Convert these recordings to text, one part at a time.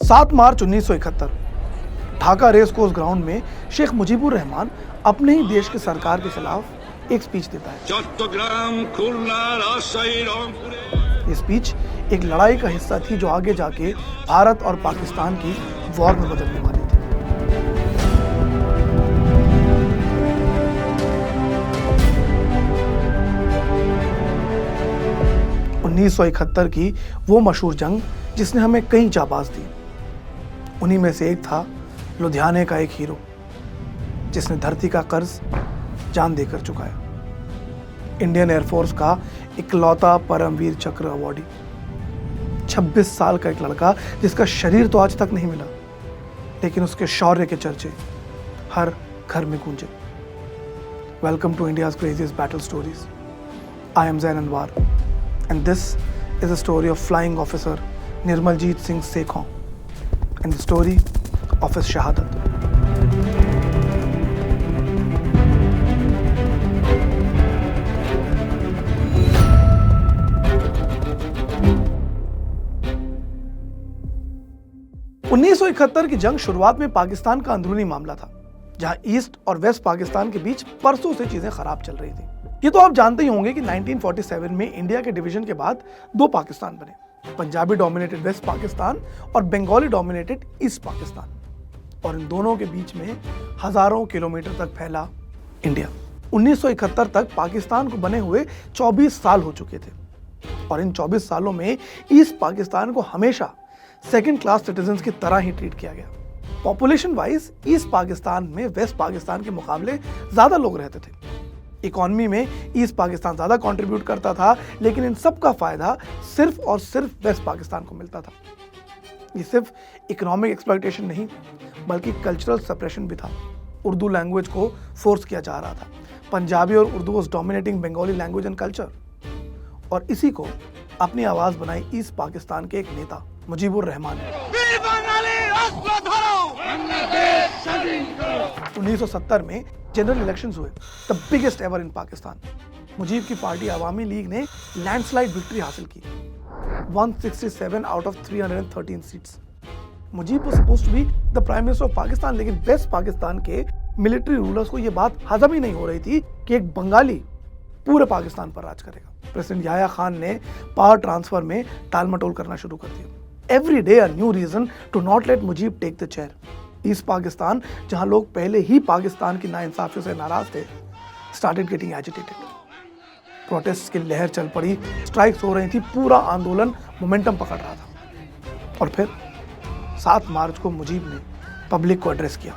7 मार्च 1971 Dhaka race course ground में शेख मुजीबुर रहमान अपने ही देश की सरकार के खिलाफ एक स्पीच देता है। चट्टग्राम, खुलना, राजशाही, रंगपुर। ये स्पीच एक लड़ाई का हिस्सा थी जो आगे जाके भारत और पाकिस्तान की वॉर में बदलने वाली थी। उन्नीस की वो मशहूर जंग जिसने हमें कई जाबाज दी। उन्हीं में से एक था लुधियाने का एक हीरो जिसने धरती का कर्ज जान देकर चुकाया। इंडियन एयरफोर्स का इकलौता परमवीर चक्र अवॉर्डी, 26 साल का एक लड़का जिसका शरीर तो आज तक नहीं मिला, लेकिन उसके शौर्य के चर्चे हर घर में गूंजे। Welcome to India's craziest battle stories. I am Zain Anwar and this is the story of flying officer Nirmaljeet Singh Sekhon and the story of his shahadat. उन्नीस की जंग शुरुआत में पाकिस्तान का अंदरूनी मामला था, जहां ईस्ट और वेस्ट पाकिस्तान के बीच परसों से चीजें खराब चल रही थी। ये तो आप जानते ही होंगे कि 1947 में इंडिया के डिवीजन के बाद दो पाकिस्तान बने, पंजाबी डोमिनेटेड वेस्ट पाकिस्तान और बंगाली डोमिनेटेड ईस्ट पाकिस्तान, और इन दोनों के बीच में हजारों किलोमीटर तक फैला इंडिया। 1971 तक पाकिस्तान को बने हुए 24 साल हो चुके थे, और इन 24 सालों में ईस्ट पाकिस्तान को हमेशा सेकेंड क्लास सिटीजन्स की तरह ही ट्रीट किया गया। पॉपुलेशन वाइज ईस्ट पाकिस्तान में वेस्ट पाकिस्तान के मुकाबले ज्यादा लोग रहते थे। इकोनॉमी में ईस्ट पाकिस्तान ज्यादा कंट्रीब्यूट करता था, लेकिन इन सब का फायदा सिर्फ और सिर्फ वेस्ट पाकिस्तान को मिलता था। ये सिर्फ इकोनॉमिक एक्सप्लॉयटेशन नहीं, बल्कि कल्चरल सेपरेशन भी था। उर्दू लैंग्वेज को फोर्स किया जा रहा था। पंजाबी और Urdu was dominating Bengali language and culture, और इसी को अपनी आवाज बनाई ईस्ट पाकिस्तान के एक नेता मुजीबुर रहमान ने। 1970 में जनरल इलेक्शंस हुए, the biggest ever in Pakistan. Mujib की पार्टी अवामी लीग ने लैंडस्लाइड विक्ट्री हासिल की, 167 out of 313 seats. Mujib was supposed to be the prime minister of Pakistan, लेकिन वेस्ट पाकिस्तान के मिलिट्री रूलर्स को यह बात हजम ही नहीं हो रही थी कि एक बंगाली पूरे पाकिस्तान पर राज करेगा। प्रेसिडेंट याह्या खान ने पावर ट्रांसफर में टालमटोल करना शुरू कर दिया। Every day a new reason to not let Mujib take the chair. East Pakistan, जहां लोग पहले ही पाकिस्तान की नाइंसाफियों से नाराज थे, started getting agitated. प्रोटेस्ट की लहर चल पड़ी, स्ट्राइक्स हो रही थी, पूरा आंदोलन मोमेंटम पकड़ रहा था। और फिर 7 मार्च को मुजीब ने पब्लिक को एड्रेस किया।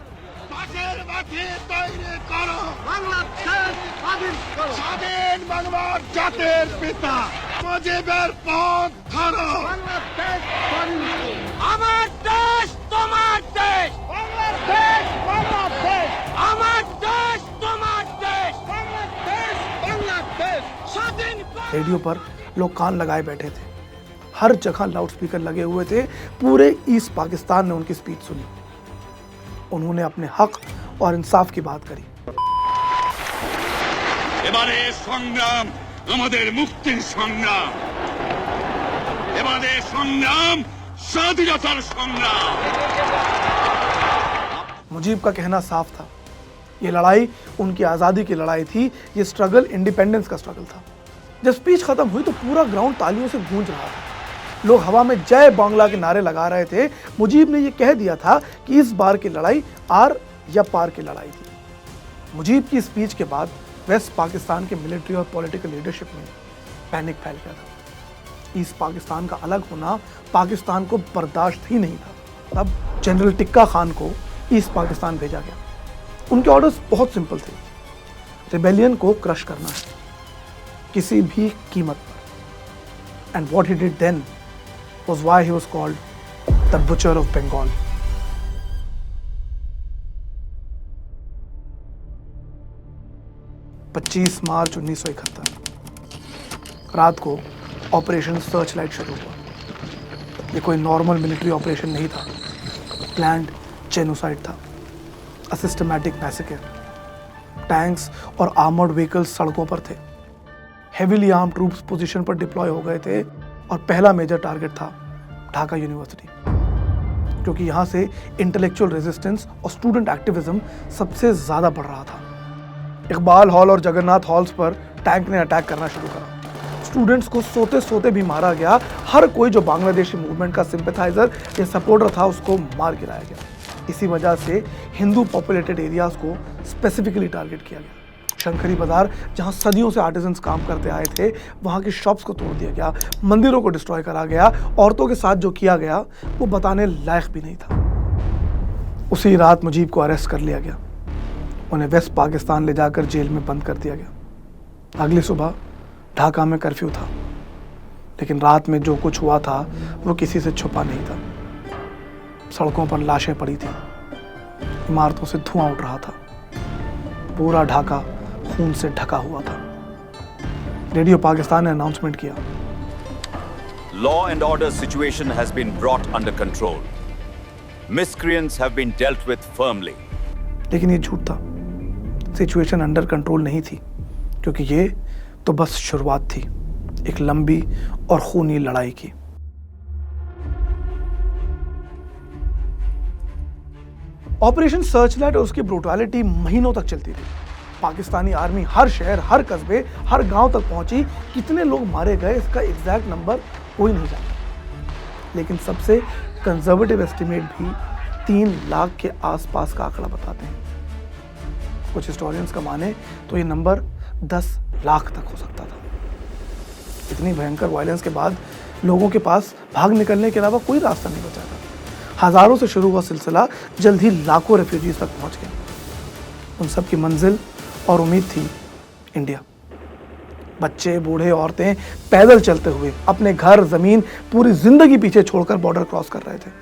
रेडियो पर लोग कान लगाए बैठे थे, हर जगह लाउडस्पीकर लगे हुए थे। पूरे ईस्ट पाकिस्तान ने उनकी स्पीच सुनी। उन्होंने अपने हक और इंसाफ की बात करी। এবারে সংগ্রাম আমাদের মুক্তির সংগ্রাম, এবারে সংগ্রাম স্বাধীনতার সংগ্রাম। मुजीब का कहना साफ था, ये लड़ाई उनकी आज़ादी की लड़ाई थी, ये स्ट्रगल इंडिपेंडेंस का स्ट्रगल था। जब स्पीच खत्म हुई तो पूरा ग्राउंड तालियों से गूंज रहा था। लोग हवा में जय बांग्ला के नारे लगा रहे थे। मुजीब ने यह कह दिया था कि इस बार की लड़ाई आर या पार की लड़ाई थी। मुजीब की स्पीच के बाद वेस्ट पाकिस्तान के मिलिट्री और पॉलिटिकल लीडरशिप में पैनिक फैल गया था। ईस्ट पाकिस्तान का अलग होना पाकिस्तान को बर्दाश्त ही नहीं था। तब जनरल टिक्का खान को ईस्ट पाकिस्तान भेजा गया। उनके ऑर्डर्स बहुत सिंपल थे, रिबेलियन को क्रश करना है किसी भी कीमत पर। And what he did then was why he was called the butcher of Bengal. पच्चीस मार्च 1971 रात को ऑपरेशन सर्च लाइट शुरू हुआ। ये कोई नॉर्मल मिलिट्री ऑपरेशन नहीं था, प्लान्ड जेनोसाइड था, अ सिस्टमैटिक मैसेकर। टैंक्स और आर्मर्ड व्हीकल्स सड़कों पर थे, हेवीली आर्म ट्रूप्स पोजीशन पर डिप्लॉय हो गए थे, और पहला मेजर टारगेट था ढाका यूनिवर्सिटी। क्योंकि यहाँ से इंटेलेक्चुअल रेजिस्टेंस और स्टूडेंट एक्टिविज्म सबसे ज़्यादा बढ़ रहा था। इकबाल हॉल और जगन्नाथ हॉल्स पर टैंक ने अटैक करना शुरू करा। स्टूडेंट्स को सोते सोते भी मारा गया। हर कोई जो बांग्लादेशी मूवमेंट का सिंपैथाइजर या सपोर्टर था उसको मार गिराया गया। इसी वजह से हिंदू पॉपुलेटेड एरियाज को स्पेसिफिकली टारगेट किया गया। शंकरी बाजार, जहां सदियों से आर्टिजन्स काम करते आए थे, वहां की शॉप्स को तोड़ दिया गया, मंदिरों को डिस्ट्रॉय करा गया। औरतों के साथ जो किया गया वो बताने लायक भी नहीं था। उसी रात मुजीब को अरेस्ट कर लिया गया। उन्हें वेस्ट पाकिस्तान ले जाकर जेल में बंद कर दिया गया। अगली सुबह ढाका में कर्फ्यू था, लेकिन रात में जो कुछ हुआ था वो किसी से छुपा नहीं था। सड़कों पर लाशें पड़ी थी, इमारतों से धुआं उठ रहा था, पूरा ढाका खून से ढका हुआ था। रेडियो पाकिस्तान ने अनाउंसमेंट किया, Law and order situation has been brought under control. Miscreants have been dealt with firmly. लेकिन ये झूठ था। सिचुएशन अंडर कंट्रोल नहीं थी, क्योंकि ये तो बस शुरुआत थी एक लंबी और खूनी लड़ाई की। ऑपरेशन सर्चलाइट और उसकी ब्रूटैलिटी महीनों तक चलती थी। पाकिस्तानी आर्मी हर शहर, हर कस्बे, हर गांव तक पहुंची। कितने लोग मारे गए इसका एग्जैक्ट नंबर कोई नहीं जानता, लेकिन सबसे कंजर्वेटिव एस्टिमेट भी 3 लाख के आसपास का आंकड़ा बताते हैं। कुछ हिस्टोरियंस का माने तो ये नंबर 10 लाख तक हो सकता था। इतनी भयंकर वायलेंस के बाद लोगों के पास भाग निकलने के अलावा कोई रास्ता नहीं बचा था। हजारों से शुरू हुआ सिलसिला जल्द ही लाखों रेफ्यूजीज तक पहुंच गया। उन सब की मंजिल और उम्मीद थी इंडिया। बच्चे, बूढ़े, औरतें पैदल चलते हुए अपने घर, जमीन, पूरी जिंदगी पीछे छोड़कर बॉर्डर क्रॉस कर रहे थे।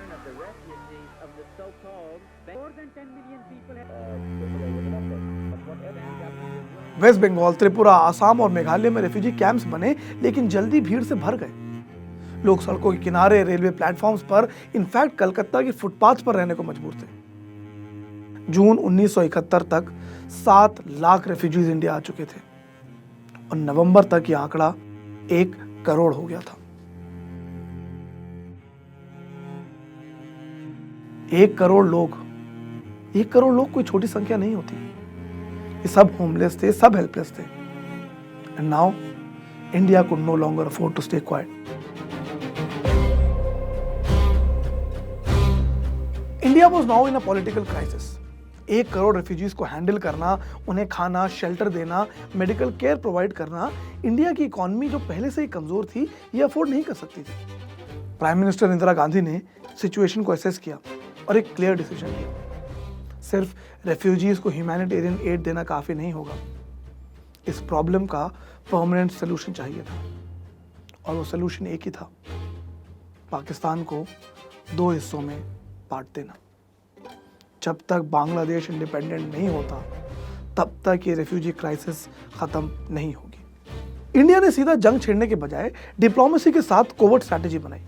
वेस्ट बंगाल, त्रिपुरा, आसाम और मेघालय में रेफ्यूजी कैंप्स बने, लेकिन जल्दी भीड़ से भर गए। लोग सड़कों के किनारे, रेलवे प्लेटफॉर्म्स पर, इनफैक्ट कलकत्ता की फुटपाथ पर रहने को मजबूर थे। जून 1971 तक 7 लाख रेफ्यूजीज इंडिया आ चुके थे और नवंबर तक यह आंकड़ा 1 करोड़ हो गया था। 1 करोड़ लोग, 1 करोड़ लोग कोई छोटी संख्या नहीं होती। ये सब होमलेस थे, सब हेल्पलेस थे। And now India could no longer afford to stay quiet. India was now in a political crisis. 1 crore refugees को हैंडल करना, उन्हें खाना, शेल्टर देना, मेडिकल केयर प्रोवाइड करना, इंडिया की इकोनॉमी जो पहले से ही कमजोर थी, ये अफोर्ड नहीं कर सकती थी। प्राइम मिनिस्टर इंदिरा गांधी ने सिचुएशन को असेस किया और एक क्लियर डिसीजन लिया। सिर्फ रेफ्यूजीज को ह्यूमैनिटेरियन एड देना काफी नहीं होगा। इस प्रॉब्लम का परमानेंट सोल्यूशन चाहिए था, और वो सोल्यूशन एक ही था, पाकिस्तान को 2 हिस्सों में बांट देना। जब तक बांग्लादेश इंडिपेंडेंट नहीं होता, तब तक ये रेफ्यूजी क्राइसिस खत्म नहीं होगी। इंडिया ने सीधा जंग छेड़ने के बजाय डिप्लोमेसी के साथ कोवर्ट स्ट्रैटेजी बनाई,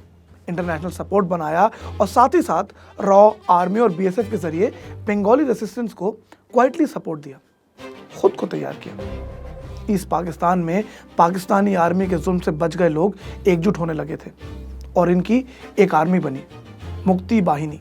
इंटरनेशनल सपोर्ट बनाया और साथ ही साथ रॉ, आर्मी और बीएसएफ के जरिए बंगाली रेसिस्टेंस को क्वाइटली सपोर्ट दिया, खुद को तैयार किया। ईस्ट पाकिस्तान में पाकिस्तानी आर्मी के जुल्म से बच गए लोग एकजुट होने लगे थे और इनकी एक आर्मी बनी, मुक्ति बाहिनी।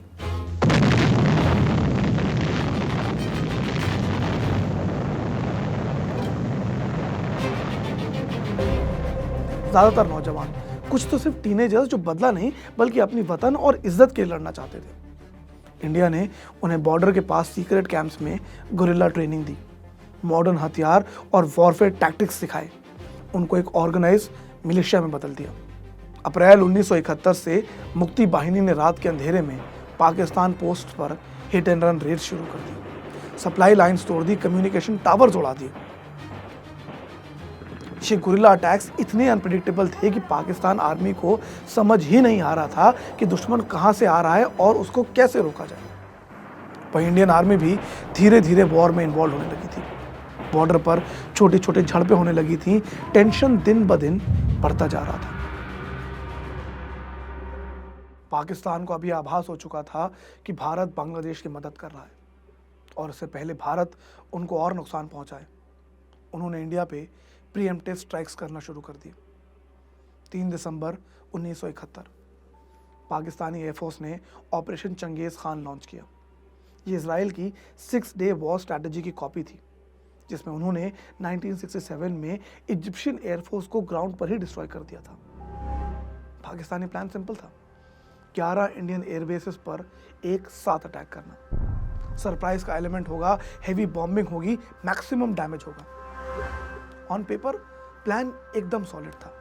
ज्यादातर नौजवान, कुछ तो सिर्फ टीनेजर्स जो बदला नहीं बल्कि अपनी वतन और इज्जत के लिए लड़ना चाहते थे। इंडिया ने उन्हें बॉर्डर के पास सीक्रेट कैंप्स में गुरिल्ला ट्रेनिंग दी, मॉडर्न हथियार और वॉरफेयर टैक्टिक्स सिखाए, उनको एक ऑर्गेनाइज मिलिशिया में बदल दिया। अप्रैल 1971 से मुक्ति बाहिनी ने रात के अंधेरे में पाकिस्तान पोस्ट पर हिट एंड रन रेड शुरू कर दी, सप्लाई लाइन्स तोड़ दी, कम्युनिकेशन टावर्स उड़ा दिए। ये गुरिल्ला अटैक्स इतने अनप्रेडिक्टेबल थे कि पाकिस्तान आर्मी को समझ ही नहीं आ रहा था कि दुश्मन कहां से आ रहा है और उसको कैसे रोका जाए। वहीं इंडियन आर्मी भी धीरे धीरे वॉर में इन्वॉल्व होने लगी थी। बॉर्डर पर छोटी छोटी झड़पें होने लगी थी, टेंशन दिन ब दिन बढ़ता जा रहा था। पाकिस्तान को अभी आभास हो चुका था कि भारत बांग्लादेश की मदद कर रहा है और इससे पहले भारत उनको और नुकसान पहुंचाए, उन्होंने इंडिया पे प्रीएम्प्टिव स्ट्राइक्स करना शुरू कर दिए। 3 दिसंबर 1971 पाकिस्तानी एयरफोर्स ने ऑपरेशन चंगेज़ खान लॉन्च किया। ये इसराइल की 6 डे वॉर स्ट्रैटेजी की कॉपी थी, जिसमें उन्होंने 1967 में इजिप्शियन एयरफोर्स को ग्राउंड पर ही डिस्ट्रॉय कर दिया था। पाकिस्तानी प्लान सिंपल था, 11 इंडियन एयरबेसेस पर एक साथ अटैक करना। सरप्राइज का एलिमेंट होगा, हेवी बॉम्बिंग होगी, मैक्सिमम डैमेज होगा। ऑन पेपर प्लान एकदम सॉलिड था,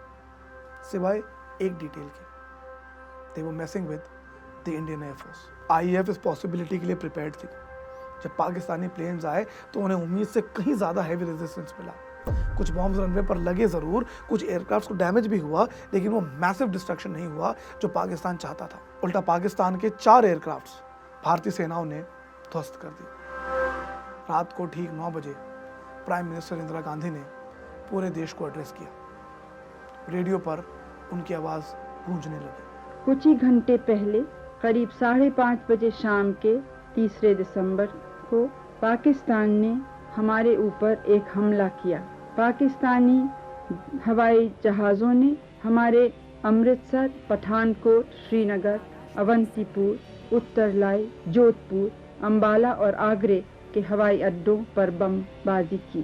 सिवाय एक डिटेल के, they were messing with the Indian Air Force. IAF इस पॉसिबिलिटी के लिए प्रिपेयर्ड थी। जब पाकिस्तानी प्लेन्स आए तो उन्हें उम्मीद से कहीं ज़्यादा हैवी रेजिस्टेंस मिला। कुछ बॉम्ब्स रनवे पर लगे ज़रूर, कुछ एयरक्राफ्ट को डैमेज भी हुआ, लेकिन वो मैसिव डिस्ट्रक्शन नहीं हुआ जो पाकिस्तान चाहता था। उल्टा पाकिस्तान के 4 एयरक्राफ्ट्स भारतीय सेनाओं ने ध्वस्त कर दिए। रात को ठीक 9 बजे प्राइम मिनिस्टर इंदिरा गांधी ने पूरे देश को एड्रेस किया। रेडियो पर उनकी आवाज़ गूंजने लगी। कुछ ही घंटे पहले करीब 5:30 बजे शाम के 3 दिसंबर को पाकिस्तान ने हमारे ऊपर एक हमला किया। पाकिस्तानी हवाई जहाज़ों ने हमारे अमृतसर, पठानकोट, श्रीनगर, अवंतीपुर, उत्तरलाई, जोधपुर, अंबाला और आगरे के हवाई अड्डों पर बमबाजी की।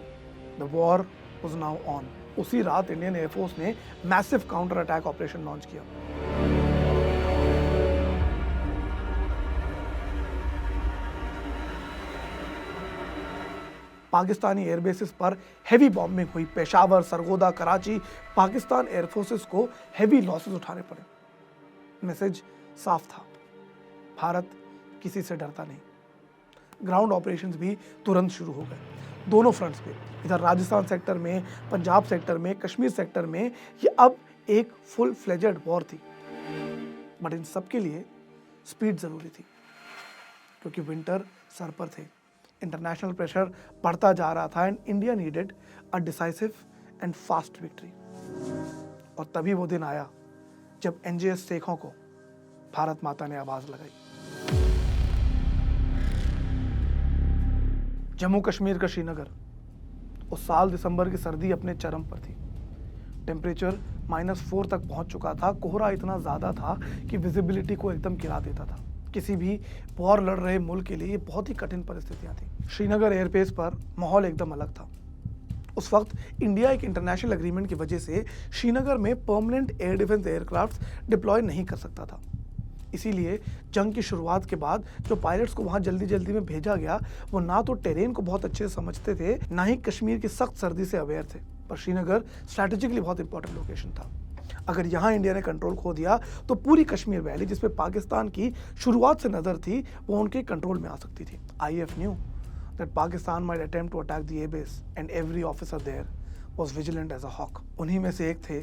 The war was now on. उसी रात इंडियन एयरफोर्स ने massive counter attack operation launch किया। पाकिस्तानी एयरबेसेस पर हेवी बॉम्बिंग हुई। पेशावर, सरगोदा, कराची, पाकिस्तान एयरफोर्सेस को हेवी लॉसेस उठाने पड़े। मैसेज साफ था, भारत किसी से डरता नहीं। ग्राउंड ऑपरेशंस भी तुरंत शुरू हो गए, दोनों फ्रंट्स पे। इधर राजस्थान सेक्टर में, पंजाब सेक्टर में, कश्मीर सेक्टर में ये अब एक फुल फ्लेजेड वॉर थी। बट इन सब के लिए स्पीड ज़रूरी थी, क्योंकि विंटर सर पर थे। इंटरनेशनल प्रेशर बढ़ता जा रहा था and India needed a decisive and fast victory. और तभी वो दिन आया जब एनजेएस शेखों को भारत माता ने आवाज़ लगाई। जम्मू कश्मीर का श्रीनगर, उस साल दिसंबर की सर्दी अपने चरम पर थी। टेम्परेचर -4 तक पहुंच चुका था। कोहरा इतना ज़्यादा था कि विजिबिलिटी को एकदम गिरा देता था। किसी भी वॉर लड़ रहे मुल्क के लिए ये बहुत ही कठिन परिस्थितियां थी। श्रीनगर एयरबेस पर माहौल एकदम अलग था। उस वक्त इंडिया एक इंटरनेशनल एग्रीमेंट की वजह से श्रीनगर में permanent air defence aircraft deploy नहीं कर सकता था। इसीलिए जंग की शुरुआत के बाद जो पायलट्स को वहां जल्दी जल्दी में भेजा गया, वो ना तो टेरेन को बहुत अच्छे से समझते थे, ना ही कश्मीर की सख्त सर्दी से अवेयर थे। पर श्रीनगर स्ट्रैटेजिकली बहुत इंपॉर्टेंट लोकेशन था। अगर यहाँ इंडिया ने कंट्रोल खो दिया तो पूरी कश्मीर वैली, जिसपे पाकिस्तान की शुरुआत से नजर थी, वो उनके कंट्रोल में आ सकती थी। IAF knew that Pakistan might attempt to attack the airbase and every officer there was vigilant as a hawk. उन्हीं में से एक थे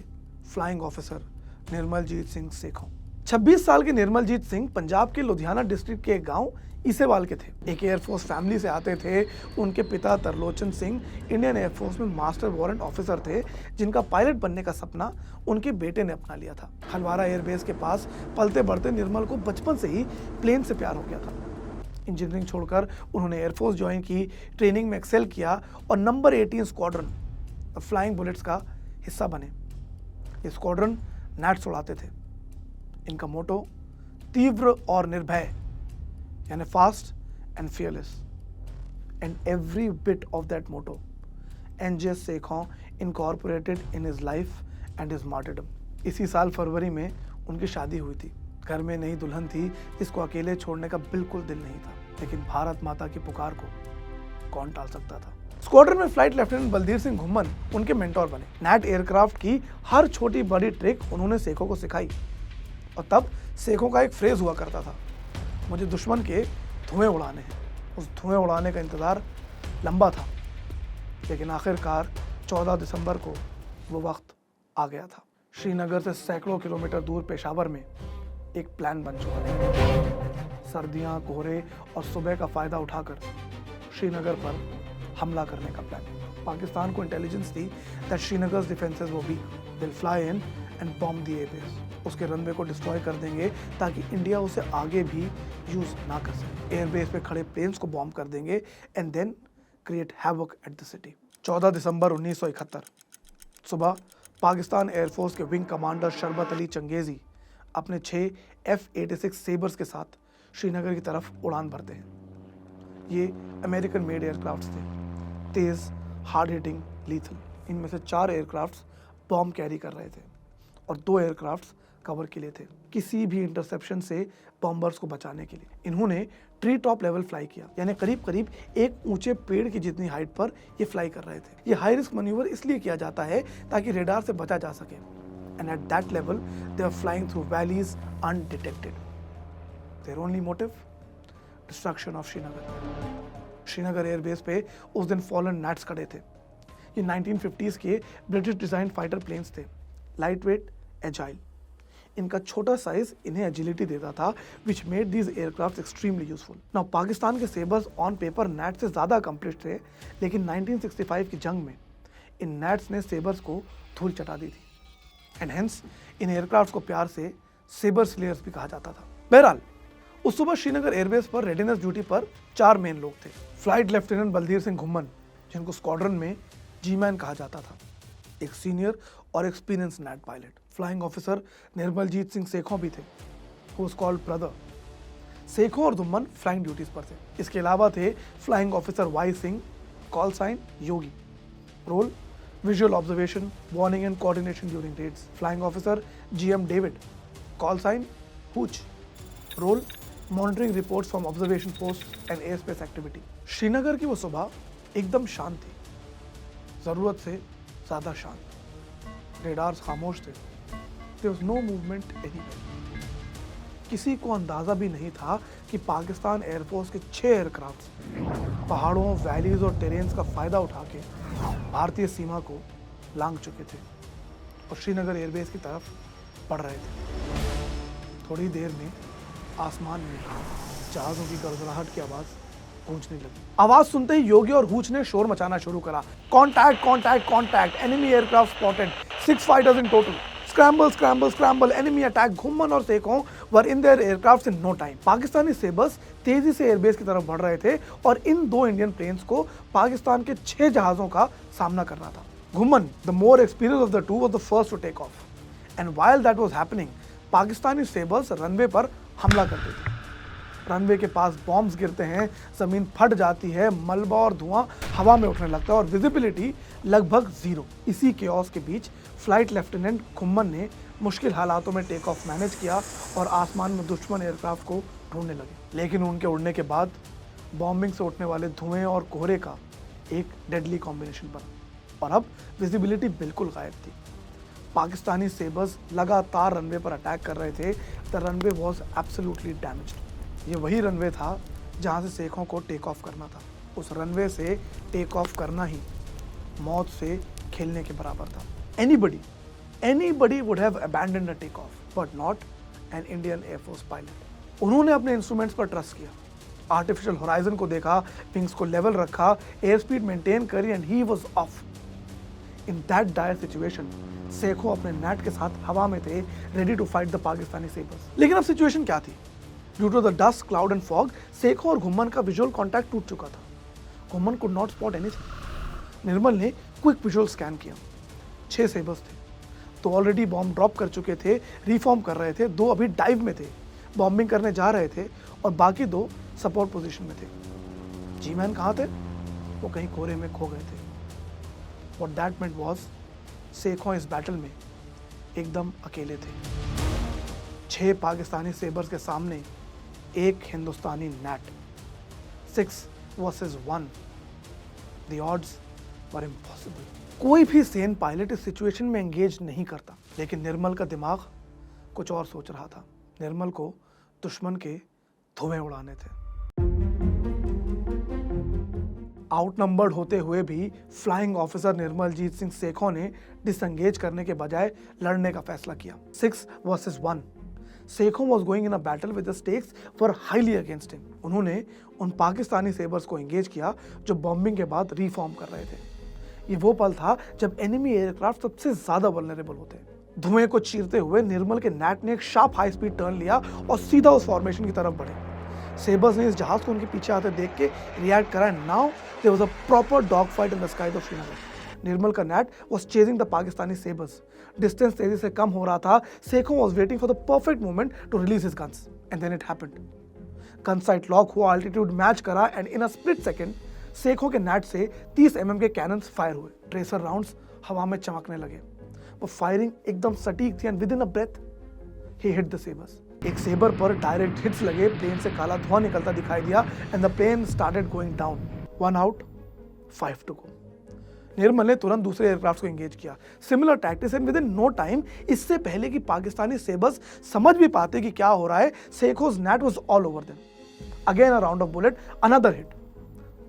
फ्लाइंग ऑफिसर निर्मलजीत सिंह शेखों। 26 साल के निर्मलजीत सिंह पंजाब के लुधियाना डिस्ट्रिक्ट के एक गांव ईसेवाल के थे। एक एयरफोर्स फैमिली से आते थे। उनके पिता तरलोचन सिंह इंडियन एयरफोर्स में मास्टर वारंट ऑफिसर थे, जिनका पायलट बनने का सपना उनके बेटे ने अपना लिया था। हलवारा एयरबेस के पास पलते बढ़ते निर्मल को बचपन से ही प्लेन से प्यार हो गया था। इंजीनियरिंग छोड़कर उन्होंने एयरफोर्स ज्वाइन की, ट्रेनिंग में एक्सेल किया और नंबर 18 स्क्वाड्रन फ्लाइंग बुलेट्स का हिस्सा बने। ये स्क्वाड्रन नैट्स उड़ाते थे। इनका मोटो तीव्र और निर्भय, यानी fast and fearless. And every bit of that motto NJS Sekhon incorporated in his life and his martyrdom. इसी साल फरवरी में उनकी शादी हुई थी। घर में नई दुल्हन थी जिसको अकेले छोड़ने का बिल्कुल दिल नहीं था, लेकिन भारत माता की पुकार को कौन टाल सकता था। स्क्वाड्रन में फ्लाइट लेफ्टिनेंट बलदीर सिंह घुम्मन उनके मेंटोर बने। नैट एयरक्राफ्ट की हर छोटी बड़ी ट्रिक उन्होंने शेखों को सिखाई। और तब शेखों का एक फ्रेज हुआ करता था, मुझे दुश्मन के धुएं उड़ाने हैं। उस धुएं उड़ाने का इंतज़ार लंबा था, लेकिन आखिरकार 14 दिसंबर को वो वक्त आ गया था। श्रीनगर से सैकड़ों किलोमीटर दूर पेशावर में एक प्लान बन चुका था। सर्दियां, कोहरे और सुबह का फ़ायदा उठाकर श्रीनगर पर हमला करने का प्लान। पाकिस्तान को इंटेलिजेंस थी दैट श्रीनगर्स डिफेंसेस वो weak, will fly in and bomb the airbase. उसके रनवे को डिस्ट्रॉय कर देंगे ताकि इंडिया उसे आगे भी यूज़ ना कर सके। एयरबेस पे खड़े प्लेन्स को बॉम्ब कर देंगे and then create havoc at the city. 14 दिसंबर 1971 सुबह पाकिस्तान एयरफोर्स के विंग कमांडर शरबत अली चंगेज़ी अपने 6 F-86 सेबर्स के साथ श्रीनगर की तरफ उड़ान भरते हैं। ये अमेरिकन मेड एयरक्राफ्ट्स थे, तेज, हार्ड हिटिंग, लीथल। इनमें से 4 एयरक्राफ्ट्स बॉम्ब कैरी कर रहे थे और 2 एयरक्राफ्ट्स कवर के लिए थे, किसी भी इंटरसेप्शन से बॉम्बर्स को बचाने के लिए। इन्होंने ट्री टॉप लेवल फ्लाई किया, यानी करीब करीब एक ऊंचे पेड़ की जितनी हाइट पर ये फ्लाई कर रहे थे। ये हाई रिस्क मैन्यूवर इसलिए किया जाता है ताकि रेडार से बचा जा सके। And at that level they are flying through valleys undetected. Their only motive, destruction of Srinagar. Srinagar airbase पे उस दिन फॉलन नैट्स खड़े थे। ये 1950s के ब्रिटिश डिजाइन फाइटर प्लेन्स थे, लाइट वेट, एजाइल। इनका छोटा साइज इन्हें एजिलिटी देता था, which made these aircraft extremely useful. Now Pakistan के सेबर्स ऑन पेपर नैट से ज़्यादा अकम्प्लिश थे, लेकिन 1965 की जंग में इन नैट्स ने सेबर्स को धूल चटा दी थी। एंड हेंस इन एयरक्राफ्ट को प्यार से सेबर स्लेयर्स भी कहा जाता था। बहरहाल उस सुबह श्रीनगर एयरबेस पर रेडीनेस ड्यूटी पर 4 मेन लोग थे। फ्लाइट लेफ्टिनेंट बलधीर सिंह घुम्मन, जिनको स्क्वाड्रन में जी-मैन कहा जाता था, एक सीनियर और experience Gnat pilot. Flying officer Nirmaljit Singh Sekhon भी थे, who was called brother. Sekhon और घुम्मन फ्लाइंग ड्यूटीज पर थे। इसके अलावा थे flying officer Y Singh, call sign Yogi, role visual observation, warning and coordination during raids. Flying officer GM David, call sign पूछ, role monitoring reports from observation post and air space activity. Srinagar की वो सुबह एकदम शांत थी, जरूरत से ज्यादा शांत। रेडार्स खामोश थे, there was no movement anywhere. किसी को अंदाजा भी नहीं था कि पाकिस्तान एयरफोर्स के 6 एयरक्राफ्ट्स पहाड़ों, वैलीज और टेरेन्स का फायदा उठा के भारतीय सीमा को लांघ चुके थे और श्रीनगर एयरबेस की तरफ बढ़ रहे थे। थोड़ी देर में आसमान में जहाजों की गड़गड़ाहट की आवाज गूंजने लगी। आवाज सुनते ही योगी और हूच ने शोर मचाना शुरू करा। Contact contact contact, enemy aircraft spotted, 6 fighters in total, scramble scramble scramble, enemy attack. Ghumman और Sekhon were in their aircraft in no time. Pakistani Sabres तेजी से एयरबेस की तरफ बढ़ रहे थे और इन 2 इंडियन प्लेन्स को पाकिस्तान के 6 जहाजों का सामना करना था। Ghumman, the more experience of the 2, was the first to take off. And while that was happening, Pakistani sabres runway पर हमला करते थे। रनवे के पास बॉम्ब्स गिरते हैं, जमीन फट जाती है, मलबा और धुआं हवा में उठने लगता है और विजिबिलिटी लगभग 0। इसी केओस के बीच फ्लाइट लेफ्टिनेंट घुम्मन ने मुश्किल हालातों में टेक ऑफ मैनेज किया और आसमान में दुश्मन एयरक्राफ्ट को ढूंढने लगे। लेकिन उनके उड़ने के बाद बॉम्बिंग से उठने वाले धुएं और कोहरे का एक डेडली कॉम्बिनेशन बना और अब विजिबिलिटी बिल्कुल गायब थी। पाकिस्तानी सेबर्स लगातार रनवे पर अटैक कर रहे थे। The runway was absolutely damaged. ये वही रनवे था जहाँ से सेखों को टेक ऑफ करना था। उस रनवे से टेक ऑफ करना ही मौत से खेलने के बराबर था। Anybody would have abandoned a takeoff, but not an Indian Air Force pilot. उन्होंने अपने इंस्ट्रूमेंट्स पर ट्रस्ट किया, आर्टिफिशियल होराइजन को देखा, विंग्स को लेवल रखा, एयर स्पीड मेंटेन करी and he was off. In that dire situation Sekhon अपने नेट के साथ हवा में थे, ready to fight the Pakistani Sabres. लेकिन अब सिचुएशन क्या थी? Due to the dust, cloud and fog, Sekhon और घुम्मन का विजुअल कॉन्टैक्ट टूट चुका था। Ghumman could not spot anything. Nirmal ने क्विक विजुअल स्कैन किया। 6 सेबर्स थे, तो ऑलरेडी बॉम्ब ड्रॉप कर चुके थे, रिफॉर्म कर रहे थे, 2 अभी डाइव में थे, बॉम्बिंग करने जा रहे थे और बाकी 2 सपोर्ट पोजीशन में थे। जी-मैन कहाँ थे? वो कहीं कोहरे में खो गए थे। What that meant was, Sekhon इस बैटल में एकदम अकेले थे। 6 पाकिस्तानी सेबर्स के सामने एक Hindustani Gnat. 6 versus 1, the odds were impossible. कोई भी सेन पायलट इस सिचुएशन में एंगेज नहीं करता, लेकिन निर्मल का दिमाग कुछ और सोच रहा था। निर्मल को दुश्मन के धुएं उड़ाने थे। आउटनंबर्ड होते हुए भी फ्लाइंग ऑफिसर निर्मलजीत सिंह सेखों ने डिसएंगेज करने के बजाय लड़ने का फैसला किया। 6 versus 1, Sekhon was going in a battle with the stakes were highly against him. उन्होंने उन पाकिस्तानी सेबर्स को एंगेज किया जो बॉम्बिंग के बाद रिफॉर्म कर रहे थे। ये वो पल था जब एनिमी एयरक्राफ्ट सबसे ज्यादा वल्नरेबल होते हैं। धुएं को चीरते हुए निर्मल के नेट ने एक शार्प हाई स्पीड टर्न लिया और सीधा उस फॉर्मेशन की तरफ बढ़े। सेबर्स ने इस जहाज को उनके पीछे आते देख के रिएक्ट करा। Now there was a proper dog fight in the sky of Srinagar. Nirmal का Gnat was chasing the Pakistani sabers. Distance तेजी से कम हो रहा था. Sekhon was waiting for the perfect moment to release his guns. And then it happened. Gun sight lock हुआ, altitude match करा and in a split second Sekhon के Gnat से 30 mm के कैनन्स फायर हुए. ट्रेसर राउंड्स हवा में चमकने लगे. वो फायरिंग एकदम सटीक थी and within a breath he hit the sabres. एक सेबर पर डायरेक्ट हिट्स लगे, प्लेन से काला धुआं निकलता दिखाई दिया and the plane started going down. 1 out 5 to गो. निर्मल ने तुरंत दूसरे एयरक्राफ्ट को एंगेज किया. Similar tactics and within no time, इससे पहले कि पाकिस्तानी सेबर्स समझ भी पाते कि क्या हो रहा है, Sekhon's Gnat was all over them. Again a round of bullet, another hit.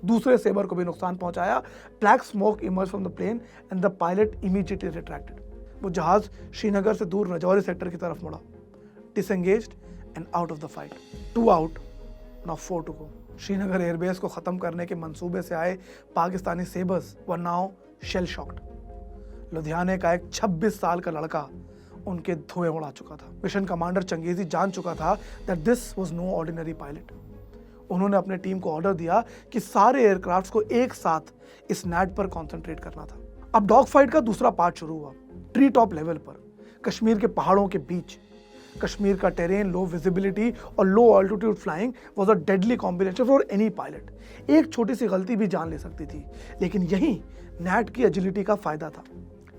दूसरे सेबर को भी नुकसान पहुंचाया. Black smoke emerge from the plane and the pilot immediately retracted. वो जहाज श्रीनगर से दूर रजौरी सेक्टर की तरफ मुड़ा. Disengaged and out of the fight. 2 out, now 4 to go. Srinagar airbase को खत्म करने के मंसूबे से आए Pakistani Sabres were now shell shocked. लुधियाने का एक 26 साल का लड़का उनके धुएं उड़ा चुका था. मिशन कमांडर चंगेजी जान चुका था that this was no ordinary pilot. उन्होंने अपने टीम को ऑर्डर दिया कि सारे एयरक्राफ्ट्स को एक साथ इस नैट पर कंसंट्रेट करना था. अब डॉग फाइट का दूसरा पार्ट शुरू हुआ. ट्री टॉप लेवल पर, कश्मीर के पहाड़ों के बीच. कश्मीर का टेरेन, लो विजिबिलिटी और low altitude flying was a deadly combination for any pilot. एक छोटी सी गलती भी जान ले सकती थी, लेकिन यही नैट की एजिलिटी का फायदा था.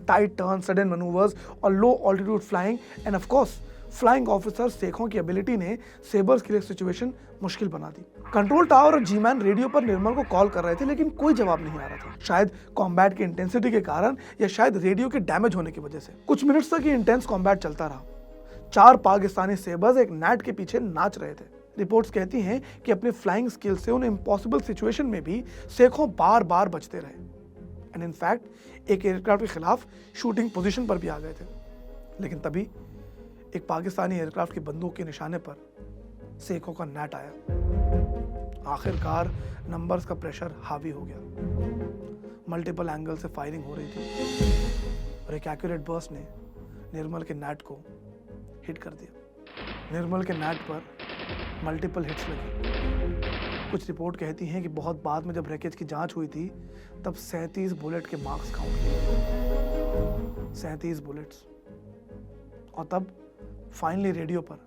टाइट टर्न, सडन मैनूवर्स और low altitude flying and of course flying officer Sekhon की एबिलिटी ने सेबर्स के लिए सिचुएशन मुश्किल बना दी. कंट्रोल टावर और जी मैन रेडियो पर निर्मल को कॉल कर रहे थे, लेकिन कोई जवाब नहीं आ रहा था. शायद कॉम्बैट की इंटेंसिटी के कारण या शायद रेडियो के डैमेज होने की वजह से. कुछ मिनट्स तक ये इंटेंस कॉम्बैट चलता रहा. 4 पाकिस्तानी सेबर्स एक नैट के पीछे नाच रहे थे. रिपोर्ट्स कहती हैं कि अपने फ्लाइंग स्किल से उन इम्पॉसिबल सिचुएशन में भी सेखों बार बार बचते रहे एंड इनफैक्ट एक एयरक्राफ्ट के खिलाफ शूटिंग पोजीशन पर भी आ गए थे. लेकिन तभी एक पाकिस्तानी एयरक्राफ्ट की बंदूक के निशाने पर सेखों का नैट आया. आखिरकार नंबर्स का प्रेशर हावी हो गया. मल्टीपल एंगल से फायरिंग हो रही थी और एक एक्यूरेट बर्स्ट ने निर्मल के नैट को हिट कर दिया. निर्मल के नैट पर मल्टीपल हिट्स लगी. कुछ रिपोर्ट कहती हैं कि बहुत बाद में जब रैकेज की जांच हुई थी तब 37 बुलेट के मार्क्स काउंट किए. 37 बुलेट्स. और तब फाइनली रेडियो पर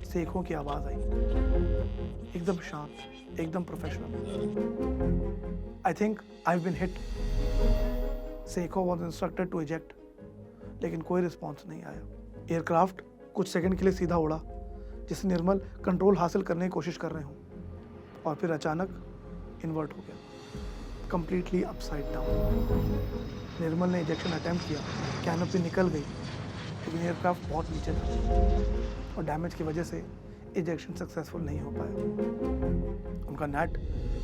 सेखों की आवाज आई, एकदम शांत, एकदम professional. I think I have been hit. Sekhon was instructed to eject, लेकिन कोई रिस्पॉन्स नहीं आया. एयरक्राफ्ट कुछ सेकंड के लिए सीधा उड़ा, जिससे निर्मल कंट्रोल हासिल करने की कोशिश कर रहे हों, और फिर अचानक इन्वर्ट हो गया, कंप्लीटली अपसाइड डाउन. निर्मल ने इजेक्शन अटेम्प्ट किया, कैनोपी निकल गई, लेकिन एयरक्राफ्ट बहुत नीचे था और डैमेज की वजह से इजेक्शन सक्सेसफुल नहीं हो पाया. उनका नैट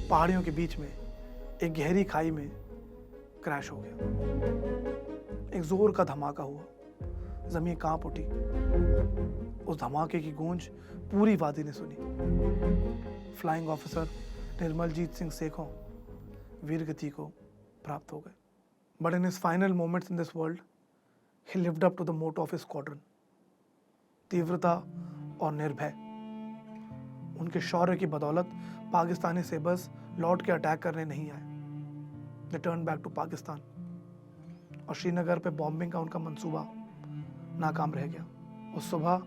पहाड़ियों के बीच में एक गहरी खाई में क्रैश हो गया. एक जोर का धमाका हुआ, जमीन कांप उठी. उस धमाके की गूंज पूरी वादी ने सुनी. फ्लाइंग ऑफिसर निर्मलजीत सिंह सेखों वीरगति को प्राप्त हो गए. But in his final moments in this world he lived up to the motto of his squadron. तीव्रता और निर्भय. उनके शौर्य की बदौलत पाकिस्तानी सेबर्स लौट के अटैक करने नहीं आए. They turned back to Pakistan और श्रीनगर पे बॉम्बिंग का उनका मंसूबा नाकाम रह गया. उस सुबह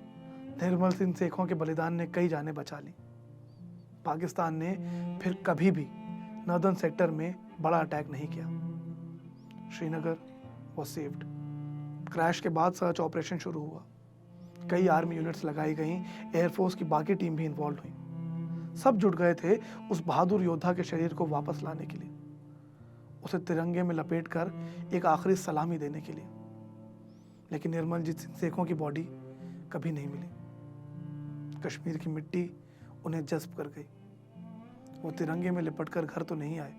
निर्मल सिंह सेखों के बलिदान ने कई जानें बचा ली. पाकिस्तान ने फिर कभी भी नॉर्दर्न सेक्टर में बड़ा अटैक नहीं किया. Srinagar was saved. क्रैश के बाद सर्च ऑपरेशन शुरू हुआ. कई आर्मी यूनिट्स लगाई गईं, एयरफोर्स की बाकी टीम भी इन्वॉल्व हुई. सब जुट गए थे उस बहादुर योद्धा के शरीर को वापस लाने के लिए, उसे तिरंगे में लपेटकर एक आखिरी सलामी देने के लिए. लेकिन निर्मलजीत सिंह सेखों की बॉडी कभी नहीं मिली. कश्मीर की मिट्टी उन्हें जज्ब कर गई. वो तिरंगे में लिपटकर घर तो नहीं आए,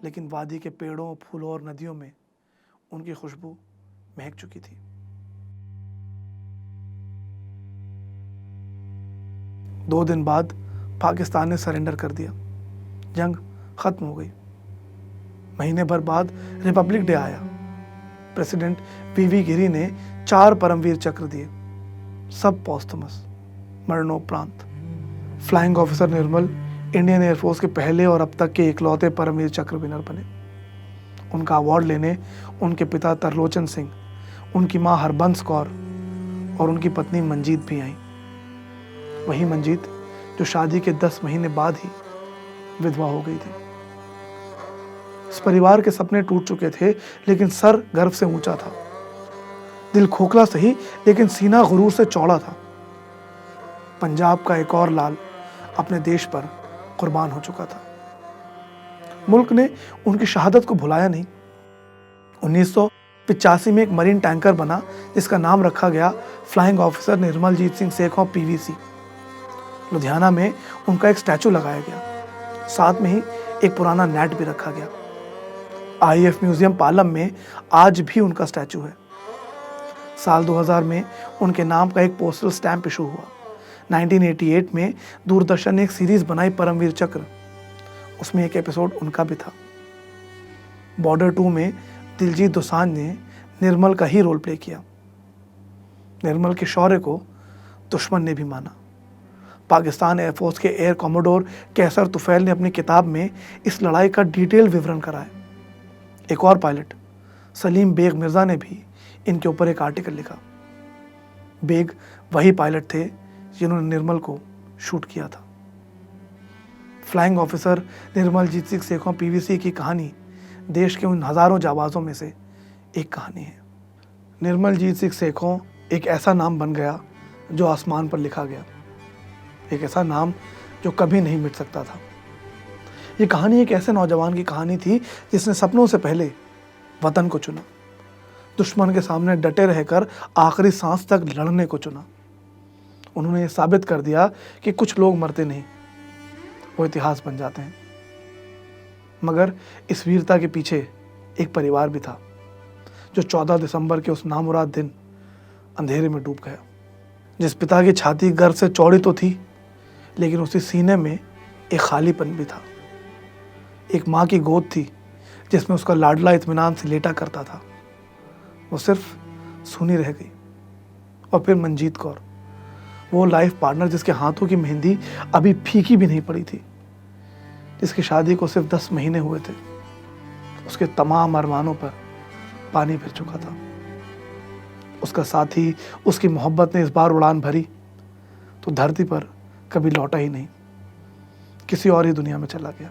लेकिन वादी के पेड़ों, फूलों और नदियों में उनकी खुशबू महक चुकी थी. दो दिन बाद पाकिस्तान ने सरेंडर कर दिया. जंग खत्म हो गई. महीने भर बाद रिपब्लिक डे आया. प्रेसिडेंट वीवी गिरी ने 4 परमवीर चक्र दिए, सब पॉस्थमस, मरणोपरांत. फ्लाइंग ऑफिसर निर्मल इंडियन एयरफोर्स के पहले और अब तक के इकलौते परमवीर चक्र विनर बने. उनका अवार्ड लेने उनके पिता तरलोचन सिंह, उनकी मां हरबंस कौर और उनकी पत्नी मंजीत भी आई। वही मंजीत जो शादी के 10 महीने बाद ही विधवा हो गई थी। इस परिवार के सपने टूट चुके थे, लेकिन सर गर्व से ऊंचा था। दिल खोखला सही, लेकिन सीना गुरूर से चौड़ा था। पंजाब का एक और लाल अपने देश पर कुर्बान हो चुका था। मुल्क ने उनकी शहादत को भुलाया नहीं। 1985 में एक मरीन टैंकर बना जिसका नाम रखा गया flying officer Nirmaljit Singh Sekhon PVC. Ludhiana में उनका एक स्टैचू लगाया गया, साथ में ही एक पुराना नेट भी रखा गया। आईएफ म्यूजियम पालम में आज भी उनका स्टैचू है। साल 2000 में उनके नाम का एक पोस्टल स्टैंप इशू हुआ। 1988 में दूरदर्शन ने एक सीरीज बनाई परमवीर चक्र, उसमें एक एपिसोड उनका भी था। बॉर्डर 2 में दिलजीत दोसांझ ने निर्मल का ही रोल प्ले किया। निर्मल के शौर्य को दुश्मन ने भी माना। पाकिस्तान एयरफोर्स के एयर कॉमोडोर कैसर तुफैल ने अपनी किताब में इस लड़ाई का डिटेल विवरण करा है। एक और पायलट सलीम बेग मिर्ज़ा ने भी इनके ऊपर एक आर्टिकल लिखा। बेग वही पायलट थे जिन्होंने निर्मल को शूट किया था। Flying officer Nirmaljit Singh Sekhon PVC की कहानी देश के उन हजारों जाबाजों में से एक कहानी है। निर्मलजीत सिंह सेखों एक ऐसा नाम बन गया जो आसमान पर लिखा गया, एक ऐसा नाम जो कभी नहीं मिट सकता था। ये कहानी एक ऐसे नौजवान की कहानी थी जिसने सपनों से पहले वतन को चुना, दुश्मन के सामने डटे रहकर आखिरी सांस तक लड़ने को चुना। उन्होंने ये साबित कर दिया कि कुछ लोग मरते नहीं, वो इतिहास बन जाते हैं। मगर इस वीरता के पीछे एक परिवार भी था जो 14 दिसंबर के उस नामुराद दिन अंधेरे में डूब गया। जिस पिता की छाती गर्व से चौड़ी तो थी, लेकिन उसी सीने में एक खालीपन भी था। एक माँ की गोद थी जिसमें उसका लाडला इत्मीनान से लेटा करता था, वो सिर्फ सूनी रह गई। और फिर मंजीत कौर, वो लाइफ पार्टनर जिसके हाथों की मेहंदी अभी फीकी भी नहीं पड़ी थी, जिसकी शादी को सिर्फ 10 महीने हुए थे। उसके तमाम अरमानों पर पानी फिर चुका था। उसका साथी, उसकी मोहब्बत ने इस बार उड़ान भरी तो धरती पर कभी लौटा ही नहीं, किसी और ही दुनिया में चला गया।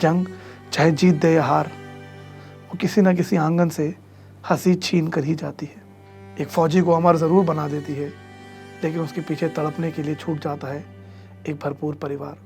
जंग चाहे जीत दे या हार, वो किसी ना किसी आंगन से हंसी छीन कर ही जाती है। एक फौजी को अमर ज़रूर बना देती है, लेकिन उसके पीछे तड़पने के लिए छूट जाता है एक भरपूर परिवार।